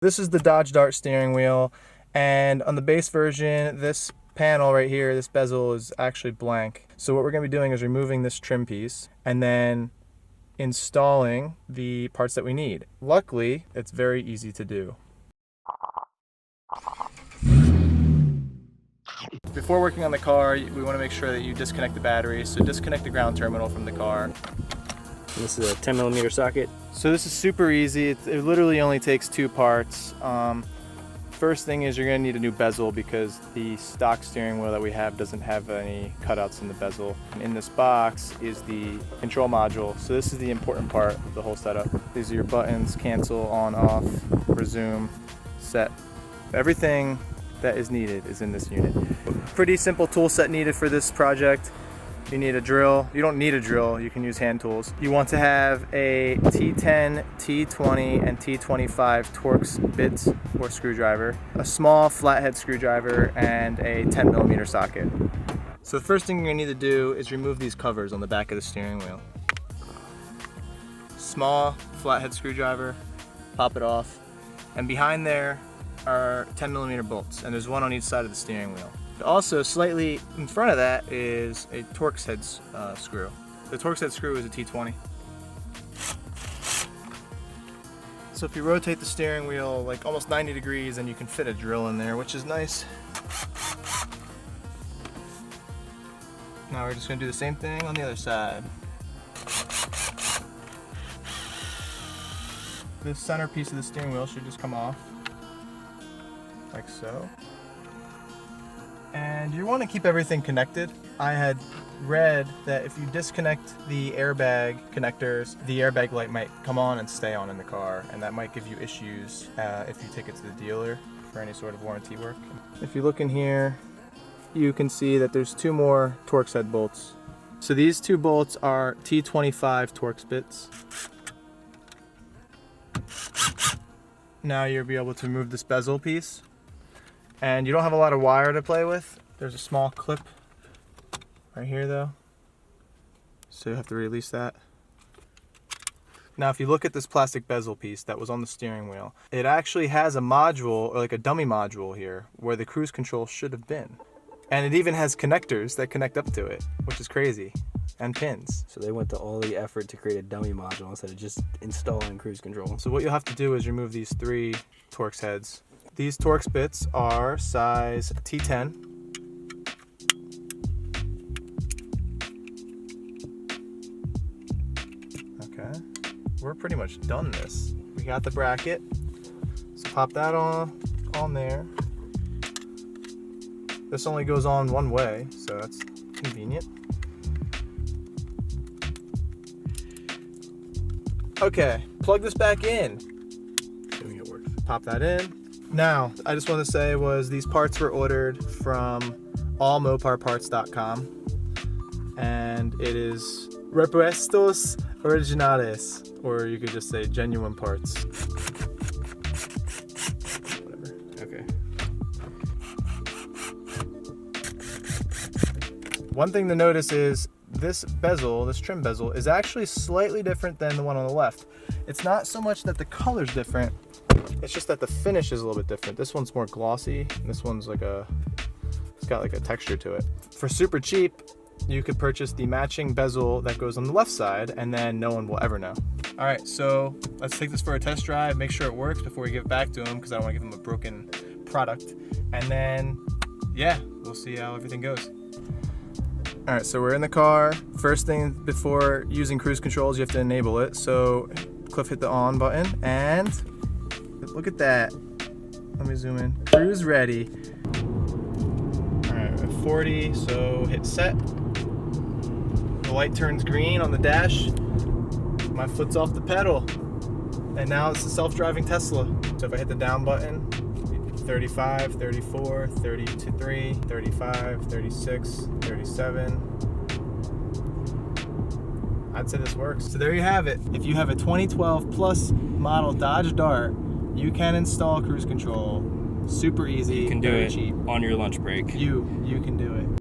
This is the Dodge Dart steering wheel, and on the base version, this panel right here, this bezel is actually blank. So what we're going to be doing is removing this trim piece and then installing the parts that we need. Luckily, it's very easy to do. Before working on the car, we want to make sure that you disconnect the battery. So disconnect the ground terminal from the car. This is a 10mm socket. So this is super easy. It literally only takes 2 parts. First thing is you're going to need a new bezel because the stock steering wheel that we have doesn't have any cutouts in the bezel. In this box is the control module. So this is the important part of the whole setup. These are your buttons: cancel, on, off, resume, set. Everything that is needed is in this unit. Pretty simple tool set needed for this project. You need a drill. You don't need a drill, you can use hand tools. You want to have a T10, T20, and T25 torx bits or screwdriver, a small flathead screwdriver, and a 10mm socket. So the first thing you're going to need to do is remove these covers on the back of the steering wheel. Small flathead screwdriver, pop it off, and behind there are 10mm bolts, and there's one on each side of the steering wheel. Also, slightly in front of that is a torx head screw. The torx head screw is a T20. So if you rotate the steering wheel like almost 90 degrees, then you can fit a drill in there, which is nice. Now we're just going to do the same thing on the other side. This center piece of the steering wheel should just come off, like so. And you want to keep everything connected. I had read that if you disconnect the airbag connectors, the airbag light might come on and stay on in the car, and that might give you issues if you take it to the dealer for any sort of warranty work. If you look in here, you can see that there's 2 more torx head bolts. So these 2 bolts are T25 torx bits. Now you'll be able to remove this bezel piece. And you don't have a lot of wire to play with. There's a small clip right here though, so you have to release that. Now if you look at this plastic bezel piece that was on the steering wheel, it actually has a module, or like a dummy module here, where the cruise control should have been. And it even has connectors that connect up to it, which is crazy, and pins. So they went to all the effort to create a dummy module instead of just installing cruise control. So what you'll have to do is remove these 3 torx heads. These torx bits are size T10. Okay, we're pretty much done this. We got the bracket, so pop that on there. This only goes on one way, so that's convenient. Okay, plug this back in. Assuming it works. Pop that in. Now, I just want to say these parts were ordered from allmoparparts.com, and it is repuestos originales, or you could just say genuine parts. Whatever. Okay. One thing to notice is this bezel, this trim bezel, is actually slightly different than the one on the left. It's not so much that the color's different, it's just that the finish is a little bit different. This one's more glossy, and this one's it's got like a texture to it. For super cheap, you could purchase the matching bezel that goes on the left side, and then no one will ever know. All right, so let's take this for a test drive, make sure it works before we give it back to him, because I don't want to give him a broken product. And then, yeah, we'll see how everything goes. All right, so we're in the car. First thing before using cruise controls, you have to enable it. So Cliff hit the on button, and look at that. Let me zoom in. Cruise ready. All right, we're at 40, so hit set. The light turns green on the dash. My foot's off the pedal. And now it's a self-driving Tesla. So if I hit the down button, 35, 34, 33, 35, 36, 37. I'd say this works. So there you have it. If you have a 2012 plus model Dodge Dart, you can install cruise control. Super easy, You can do very it cheap. on your lunch break. You can do it.